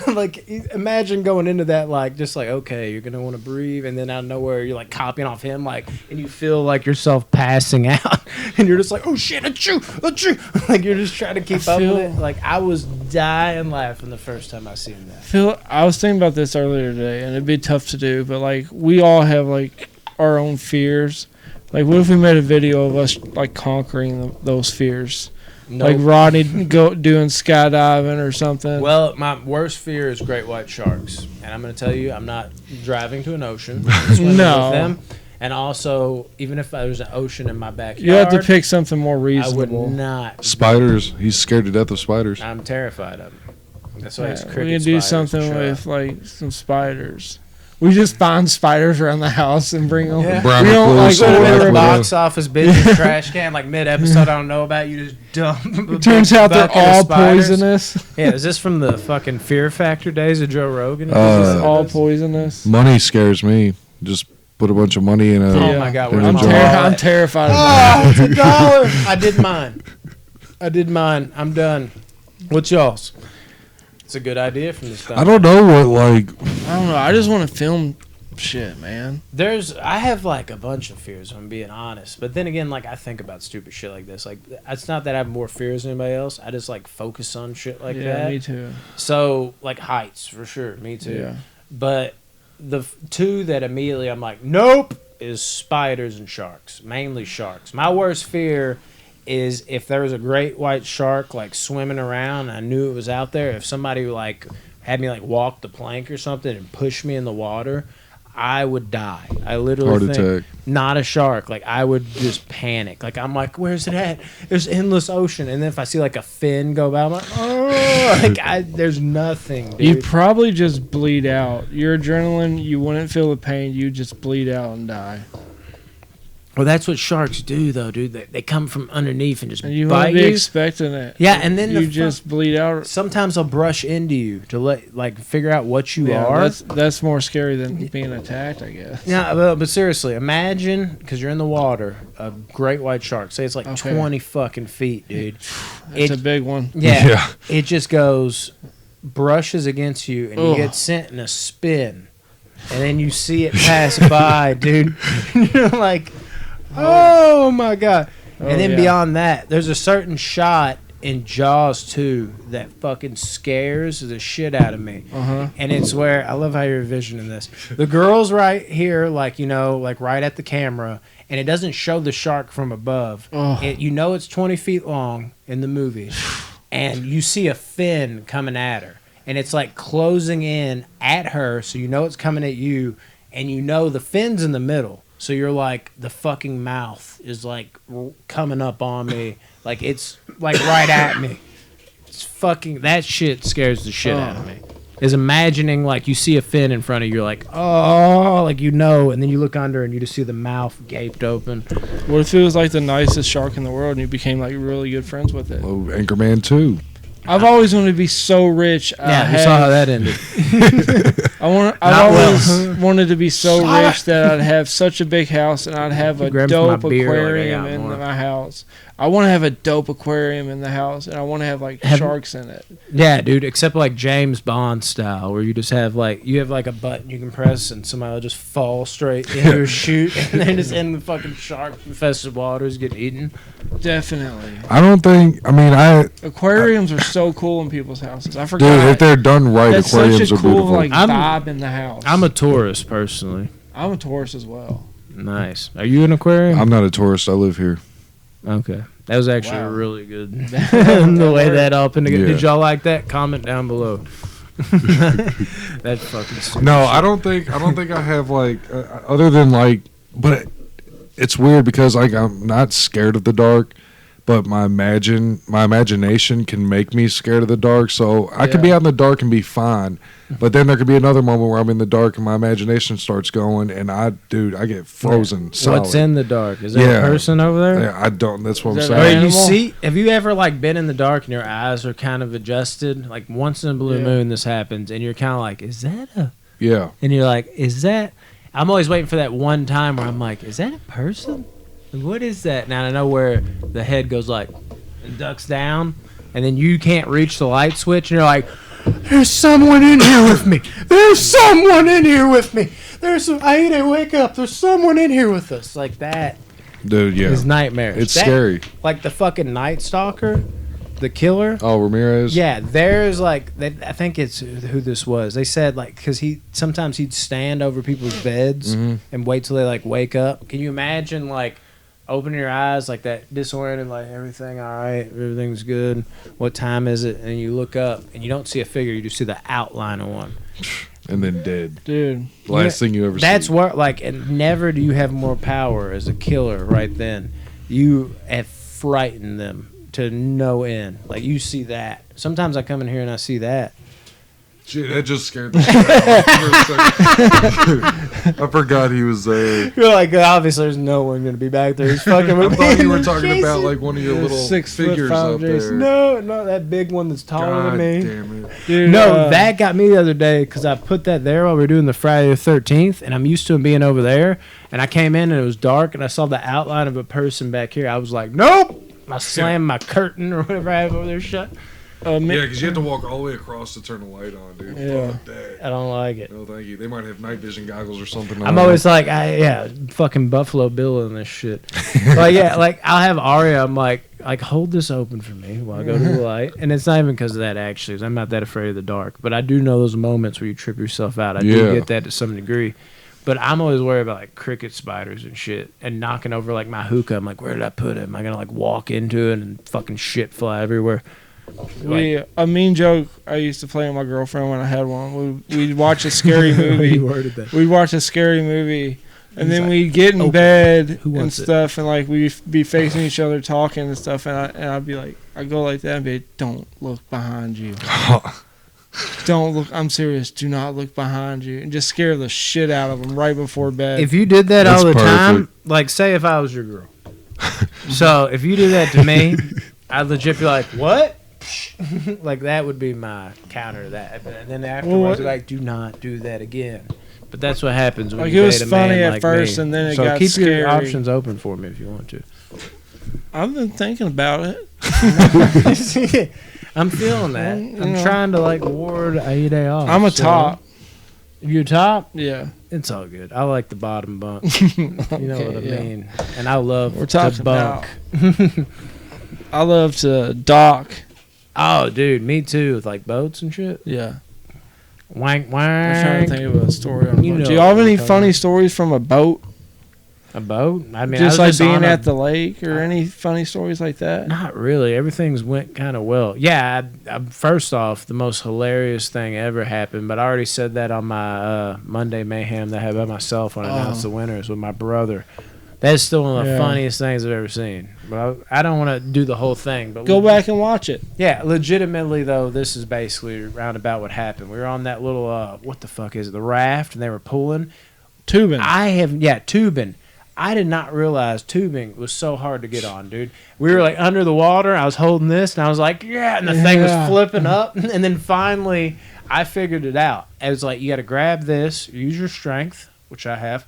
like, imagine going into that, like, just like, okay, you're gonna want to breathe, and then out of nowhere, you're like copying off him, like, and you feel like yourself passing out, and you're just like, oh shit, like you're just trying to keep up with it. Like, I was dying laughing the first time I seen that. I was thinking about this earlier today, and it'd be tough to do, but like, we all have like our own fears. Like, what if we made a video of us like conquering those fears? Nope. Like Rodney doing skydiving or something. Well, my worst fear is great white sharks, and I'm going to tell you, I'm not driving to an ocean. Swimming with them. And also, even if there was an ocean in my backyard, you have to pick something more reasonable. I would not. Spiders. He's scared to death of spiders. I'm terrified of them. That's why it's cricket. We can do something with like some spiders. We just find spiders around the house and bring them. Yeah. We don't like order a box office business trash can like mid-episode. I don't know about. You just dump. It turns out they're all poisonous. Yeah, is this from the fucking Fear Factor days of Joe Rogan? All poisonous. Money scares me. Just put a bunch of money in a. Oh my god, I'm terrified. It's $1. I did mine. I'm done. What's y'all's? It's a good idea from this time. I don't know what, like... I don't know. I just want to film shit, man. I have, like, a bunch of fears, if I'm being honest. But then again, like, I think about stupid shit like this. Like, it's not that I have more fears than anybody else. I just, like, focus on shit like that. Yeah, me too. So, like, heights, for sure. Me too. Yeah. But the two that immediately I'm like, nope, is spiders and sharks. Mainly sharks. My worst fear is if there was a great white shark like swimming around, I knew it was out there. If somebody like had me like walk the plank or something and push me in the water, I would die. I literally Heart attack. Not a shark. Like I would just panic. Like I'm like, where's it at? There's endless ocean. And then if I see like a fin go by, I'm like, oh, like there's nothing. Dude. You'd probably just bleed out. Your adrenaline, you wouldn't feel the pain. You just bleed out and die. Well, that's what sharks do, though, dude. They come from underneath and just and you bite wouldn't be you. expecting it. Yeah, and then you just bleed out. Sometimes they'll brush into you to figure out what you are. That's more scary than being attacked, I guess. Yeah, but seriously, imagine because you're in the water, a great white shark. Say it's like 20 fucking feet, dude. It's a big one. Yeah, it just goes, brushes against you, and you get sent in a spin, and then you see it pass by, dude. You're like. Oh my god. And then beyond that, there's a certain shot in Jaws 2 that fucking scares the shit out of me. And it's where I love how you're envisioning this. The girl's right here, like, you know, like right at the camera, and it doesn't show the shark from above. You know it's 20 feet long in the movie, and you see a fin coming at her, and it's like closing in at her, so you know it's coming at you, and you know the fin's in the middle. So you're like, the fucking mouth is like coming up on me. Like it's like right at me. It's fucking, that shit scares the shit out of me. Is imagining like you see a fin in front of you, you're like, oh, like you know, and then you look under and you just see the mouth gaped open. What if it was like the nicest shark in the world and you became like really good friends with it? Oh, Anchorman 2. I've always wanted to be so rich. Yeah, you saw how that ended. I've always wanted to be so rich that I'd have such a big house and I'd have a dope aquarium in my house. I want to have a dope aquarium in the house and I want to have like sharks in it. Yeah, dude, except like James Bond style where you just have like, you have like a button you can press and somebody will just fall straight into a chute and then just in the fucking shark infested waters get eaten. Definitely. I don't think, aquariums are so cool in people's houses. I forgot. Dude, if they're done right, that's aquariums such a are cool beautiful. like vibe in the house. I'm a tourist personally. I'm a tourist as well. Nice. Are you an aquarium? I'm not a tourist. I live here. Okay. That was actually really good. The way that opened. Yeah. Did y'all like that? Comment down below. That's fucking stupid. No, I don't think I have like other than like, but it's weird because like I'm not scared of the dark, but my imagination can make me scared of the dark. So I could be out in the dark and be fine, but then there could be another moment where I'm in the dark and my imagination starts going, and I get frozen. Solid. What's in the dark? Is there a person over there? Yeah, I don't. That's what I'm that saying. Or you see? Have you ever like been in the dark and your eyes are kind of adjusted? Like once in a blue moon, this happens, and you're kind of like, "Is that a?" Yeah. And you're like, "Is that?" I'm always waiting for that one time where I'm like, "Is that a person? What is that?" Now I know where the head goes like and ducks down, and then you can't reach the light switch, and you're like, "There's someone in here with me. There's someone in here with me. I need to wake up. There's someone in here with us." Like that. Dude, yeah. Is nightmares. It's scary. Like the fucking Night Stalker, the killer. Oh, Ramirez? Yeah, there's like, I think it's who this was. They said like, because sometimes he'd stand over people's beds and wait till they like wake up. Can you imagine like opening your eyes like that, disoriented, like everything all right, everything's good. What time is it? And you look up and you don't see a figure, you just see the outline of one. And then dead. Dude. Last thing you ever see. That's where, like, and never do you have more power as a killer right then. You have frightened them to no end. Like, you see that. Sometimes I come in here and I see that. Shit, that just scared the shit out of me for a second. I forgot he was there. You're like, obviously there's no one going to be back there. He's fucking with I me. thought you were talking about like one of your little 6'5" figures up Jason. there. No, that big one that's taller God than me. damn it. Dude, No, that got me the other day because I put that there while we were doing the Friday the 13th, and I'm used to him being over there. And I came in and it was dark, and I saw the outline of a person back here. I was like, nope. I slammed my curtain or whatever I have over there shut. Yeah, because you have to walk all the way across to turn the light on, dude. Yeah. Fuck that. I don't like it. No, thank you. They might have night vision goggles or something. I'm always like, fucking Buffalo Bill in this shit. Like, yeah, like I'll have Aria. I'm like, hold this open for me while I go to the light. And it's not even because of that, actually. 'Cause I'm not that afraid of the dark. But I do know those moments where you trip yourself out. I do get that to some degree. But I'm always worried about like cricket spiders and shit and knocking over like my hookah. I'm like, where did I put it? Am I gonna like walk into it and fucking shit fly everywhere? A mean joke I used to play with my girlfriend when I had one. We'd watch a scary movie. You worded that. We'd watch a scary movie, and then like, we'd get in bed and wants it? stuff, and like we'd be facing each other talking and stuff, and I'd be like, I'd go like that and be like, don't look behind you. Don't look. I'm serious. Do not look behind you, and just scare the shit out of them right before bed. If you did that That's all the time, perfect. like say if I was your girl. So if you did that to me, I'd legit be like, what? Like that would be my counter to that. And then afterwards, like, do not do that again. But that's what happens when Like, you it was date a funny man at like first, me. and then it so got keep scary. your options open for me if you want to. I've been thinking about it. I'm feeling that. I'm trying to like ward a day off. I'm a top. You top? Yeah. It's all good. I like the bottom bunk. You know what I mean? And I love We're talking to bunk. I love to dock. Oh, dude, me too. With like boats and shit. Yeah. Wank, I'm trying to wank. think of a story on a You boat. know Do y'all have what any I'm talking funny about. stories from a boat? A boat? I mean, Just I like was being on at the lake or any funny stories like that? Not really. Everything's went kind of well. Yeah, first off, the most hilarious thing ever happened, but I already said that on my Monday Mayhem that I had by myself when I announced the winners with my brother. That's still one of the funniest things I've ever seen. But I don't want to do the whole thing. But Go back and watch it. Yeah, legitimately, though, this is basically roundabout what happened. We were on that little, what the fuck is it, the raft, and they were pulling. Tubing. Tubing. I did not realize tubing was so hard to get on, dude. We were like under the water. I was holding this, and I was like, yeah, and the thing was flipping up. And then finally, I figured it out. It was like, you got to grab this, use your strength, which I have.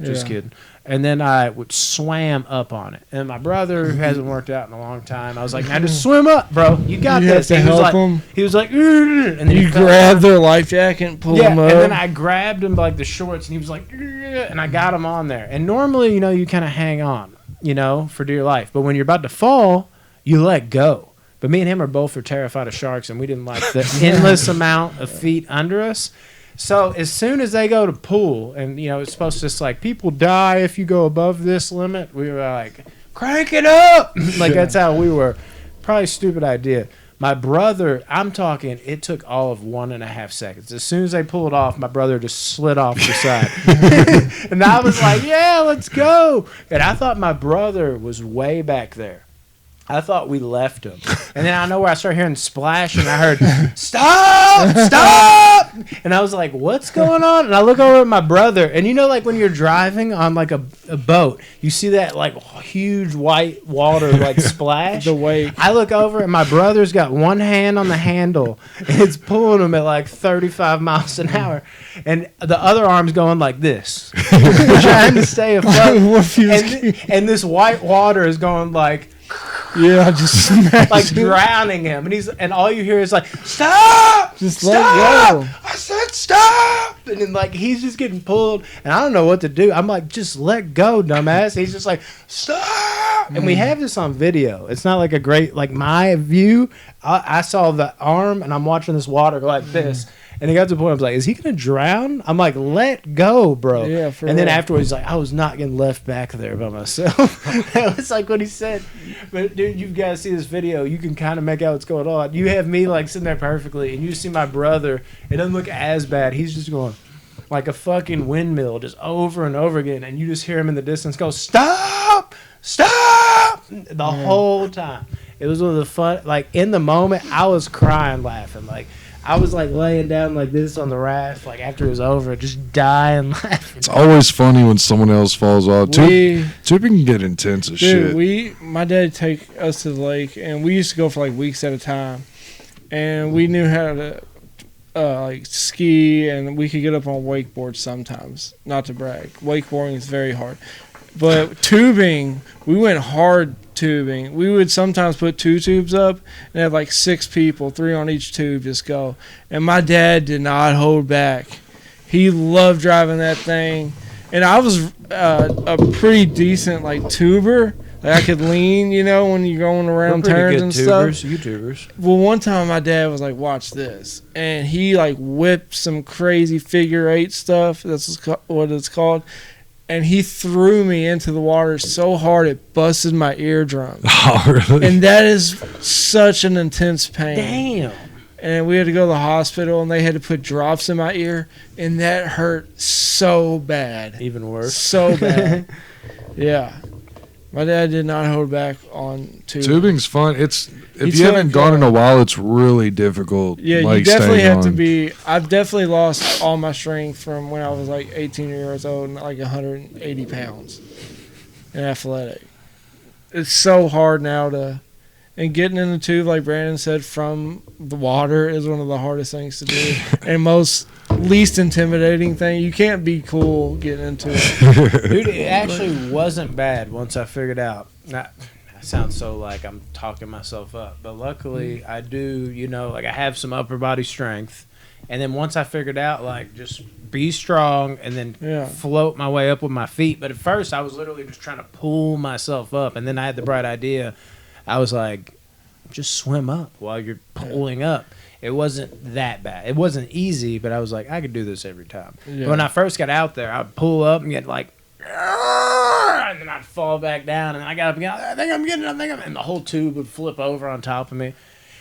Just kidding. And then I would swam up on it. And my brother, who hasn't worked out in a long time, I was like, now just swim up, bro. You got You this. have to He was help like, him? He was like, and then he You fell grab down. their life jacket and pull Yeah, them up. and then I grabbed him by like the shorts, and he was like, and I got him on there. And normally, you kind of hang on, for dear life. But when you're about to fall, you let go. But me and him are terrified of sharks, and we didn't like the endless amount of feet under us. So as soon as they go to pull, and it's supposed to just like people die if you go above this limit, we were like crank it up. Like, that's how we were. Probably a stupid idea. My brother, I'm talking, it took all of 1.5 seconds. As soon as they pulled off, my brother just slid off the side. And I was like, yeah, let's go. And I thought my brother was way back there. I thought we left him. And then I know where I started hearing splash, and I heard, stop, stop. And I was like, what's going on? And I look over at my brother, and you know, like when you're driving on like a boat, you see that like huge white water like splash. The wake. I look over, and my brother's got one hand on the handle, and it's pulling him at like 35 miles an hour. And the other arm's going like this, trying to stay afloat. And this white water is going like, yeah, just like drowning him, and all you hear is like, stop, just stop! Let go. I said stop, and then like he's just getting pulled, and I don't know what to do. I'm like, just let go, dumbass. He's just like, stop, and we have this on video. It's not like a great like my view. I saw the arm, and I'm watching this water go like this. And he got to the point I was like, is he going to drown? I'm like, let go, bro. Yeah, and then afterwards, he's like, I was not getting left back there by myself. That was like what he said. But, dude, you've got to see this video. You can kind of make out what's going on. You have me, like, sitting there perfectly, and you see my brother. It doesn't look as bad. He's just going like a fucking windmill just over and over again. And you just hear him in the distance go, stop, stop, the whole time. It was one of the fun, like, in the moment, I was crying, laughing. Like, I was like laying down like this on the raft, like after it was over, just dying laughing. It's always funny when someone else falls off. Tubing can get intense as shit. My dad take us to the lake, and we used to go for like weeks at a time, and we knew how to like ski, and we could get up on wakeboards sometimes. Not to brag, wakeboarding is very hard, but tubing, we went hard. Tubing, we would sometimes put 2 tubes up and have like 6 people, 3 on each tube, just go. And my dad did not hold back. He loved driving that thing, and I was a pretty decent like tuber. Like I could lean, you know, when you're going around turns and stuff. YouTubers. Well, one time my dad was like, "Watch this," and he like whipped some crazy figure 8 stuff. That's what it's called. And he threw me into the water so hard it busted my eardrum. Oh, really? And that is such an intense pain. Damn. And we had to go to the hospital, and they had to put drops in my ear, and that hurt so bad. Even worse. So bad. Yeah. My dad did not hold back on tubing. Tubing's fun. If you haven't gone in a while, it's really difficult. Yeah, like, you definitely have on. to be. I've definitely lost all my strength from when I was like 18 years old and like 180 pounds and athletic. It's so hard now and getting in the tube, like Brandon said, from the water is one of the hardest things to do and least intimidating thing. You can't be cool getting into it. Dude, it actually wasn't bad once I figured out. I sound so like I'm talking myself up, but luckily I do, you know, like I have some upper body strength. And then once I figured out, like, just be strong and then float my way up with my feet. But at first I was literally just trying to pull myself up. And then I had the bright idea. I was like, just swim up while you're pulling up. It wasn't that bad. It wasn't easy, but I was like, I could do this every time. Yeah. But when I first got out there, I'd pull up and get like, and then I'd fall back down, and then I got up again. I think I'm getting it. And the whole tube would flip over on top of me,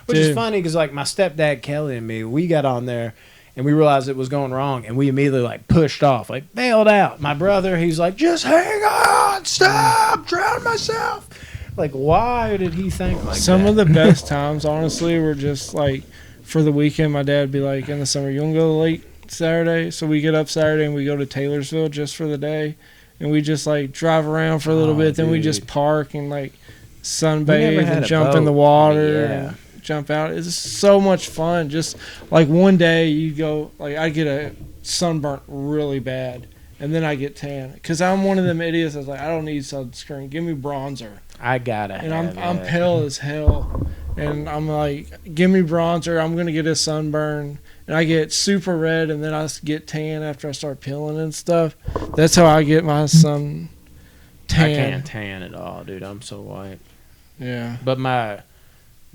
which is funny because like my stepdad Kelly and me, we got on there and we realized it was going wrong, and we immediately like pushed off, like bailed out. My brother, he's like, just hang on, stop, drown myself. Like, why did he think like Some that? of the best times, honestly, were just like for the weekend. My dad would be like, in the summer, you want to go to the lake Saturday? So we get up Saturday and we go to Taylorsville just for the day. And we just like drive around for a little bit. Then we just park and like sunbathe and jump in the water and jump out. It's so much fun. Just like one day you go, like I get a sunburnt really bad. And then I get tan. Because I'm one of them idiots that's like, I don't need sunscreen. Give me bronzer. I gotta and I'm pale as hell. And I'm like, give me bronzer. I'm going to get a sunburn. And I get super red, and then I get tan after I start peeling and stuff. That's how I get my sun tan. I can't tan at all, dude. I'm so white. Yeah. But my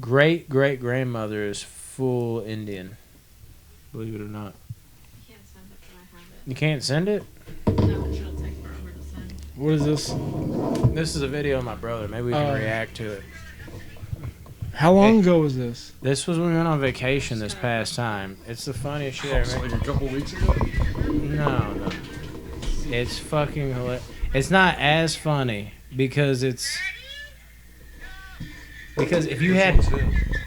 great-great-grandmother is full Indian. Believe it or not. Can't send it, but I have it. You can't send it? No, it'll take forever to send. What is this? This is a video of my brother. Maybe we can react to it. How long ago was this? This was when we went on vacation this past time. It's the funniest shit ever. Like a couple weeks ago. No. It's fucking hilarious. It's not as funny because if you had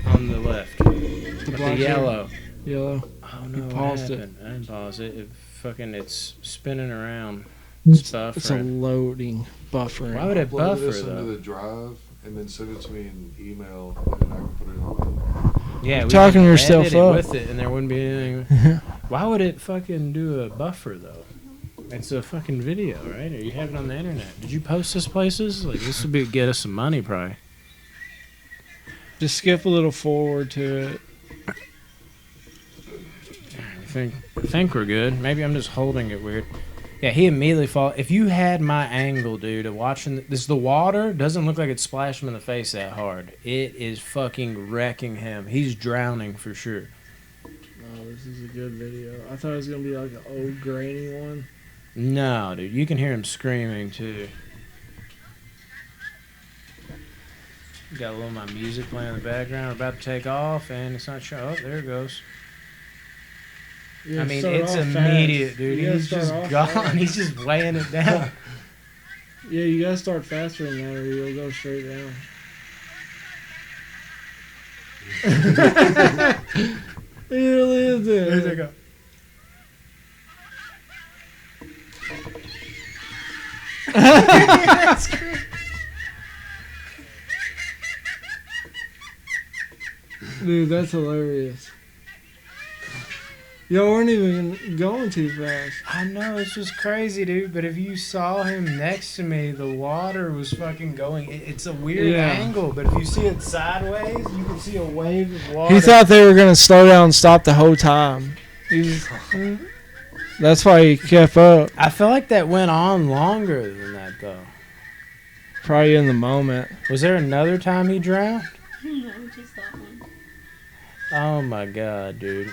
on the left, the yellow. Yellow. Oh no! You paused it. I didn't pause it. It's spinning around. It's buffering. a loading buffering. Why would it Upload buffer this though? into the drive and then send it to me in email, and then I can put it on. Yeah, You're we talking could yourself edit it up. with it, and there wouldn't be anything. Why would it fucking do a buffer though? It's a fucking video, right? Or you have it on the internet? Did you post this places? Like this would be get us some money, probably. Just skip a little forward to it. I think we're good. Maybe I'm just holding it weird. Yeah, he immediately fall. If you had my angle, dude, of watching this, the water doesn't look like it splashed him in the face that hard. It is fucking wrecking him. He's drowning for sure. Oh, this is a good video. I thought it was gonna be like an old grainy one. No, dude, you can hear him screaming too. Got a little of my music playing in the background. We're about to take off, and it's not showing. Oh, there it goes. Yeah, I mean, start it's off immediate, fast. dude. You gotta He's start just off gone. fast. He's just weighing it down. Yeah, you gotta start faster than that, or you'll go straight down. He really is there. There they go. That's great. Dude, that's hilarious. Y'all weren't even going too fast. I know, it's just crazy, dude. But if you saw him next to me, the water was fucking going. It's a weird Yeah. angle, but if you see it sideways, you can see a wave of water. He thought they were gonna slow down and stop the whole time. That's why he kept up. I feel like that went on longer than that, though. Probably in the moment. Was there another time he drowned? No, just that one. Oh my god, dude.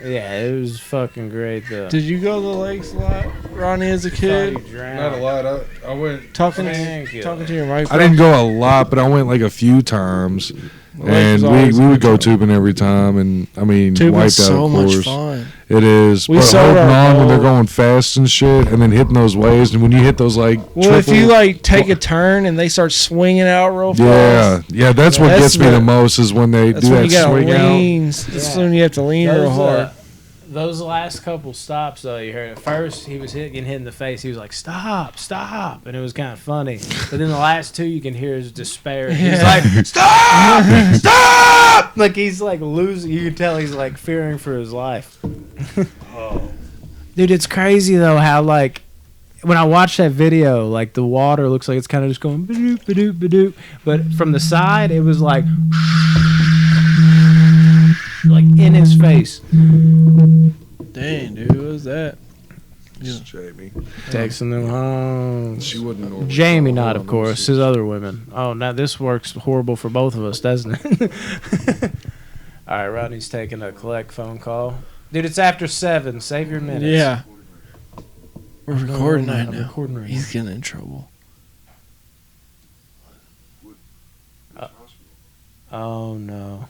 Yeah, it was fucking great, though. Did you go to the lakes a lot, Ronnie, as a kid? Thought he drowned. Not a lot. I went. Talking Thank you. to your mic. I didn't go a lot, but I went like a few times, The lake and was always we a would good go time. tubing every time. And I mean, Tubing's wiped out, so of much course. fun. It is. We But sold holding our on when they're boat. going fast and shit, and then hitting those waves, and when you hit those like Well, if you triple- like take a turn and they start swinging out real yeah, fast, yeah, that's what That's gets me the- the most is when they that's do when that you gotta swing out. lean. That's Yeah. when you have to lean real hard. Those last couple stops, though, you heard at first he was getting hit in the face. He was like, "Stop, stop," and it was kind of funny. But then the last two, you can hear his despair. He's Yeah. like, "Stop, stop!" Like he's like losing. You can tell he's like fearing for his life. Dude, it's crazy though how like when I watch that video, like the water looks like it's kind of just going ba-doop, ba-doop, ba-doop. But from the side, it was like in his face. Dang, dude, what was that? It's Jamie. Texting them home. She wouldn't normally. Jamie, call. not Hold of on, course. let me His other women. Oh, now this works horrible for both of us, doesn't it? All right, Rodney's taking a collect phone call. Dude, it's after 7. Save your minutes. Yeah. We're recording right I'm now. recording right He's getting in trouble. now. Oh no.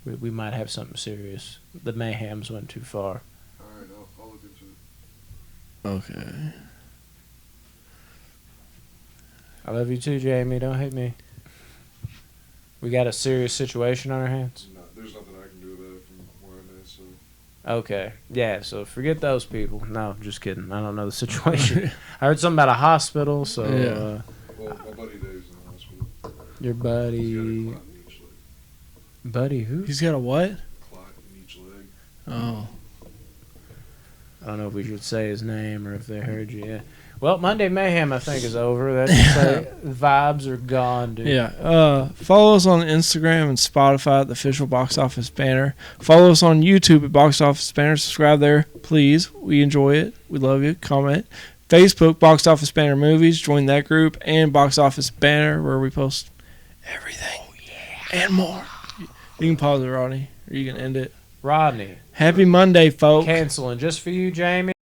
We might have something serious. The Mayhems went too far. All right, I'll look into it. Okay. I love you too, Jamie. Don't hit me. We got a serious situation on our hands. No, there's nothing I can do about it from where I'm at. So Okay. Yeah, so forget those people. No, just kidding. I don't know the situation. I heard something about a hospital, so Yeah. well, my buddy Dave's in the hospital. your He's got a buddy clot in each leg. buddy who? He's got a what? Clot in each leg. Oh. I don't know if we should say his name or if they heard you. Yeah. Well, Monday Mayhem I think is over. That's like, vibes are gone, dude. Yeah. Follow us on Instagram and Spotify at the official Box Office Banner. Follow us on YouTube at Box Office Banner. Subscribe there, please. We enjoy it. We love you. Comment. Facebook, Box Office Banner Movies. Join that group. And Box Office Banner, where we post everything and more. You can pause it, Rodney, or you can end it. Rodney, Happy Monday, folks. canceling just for you, Jamie.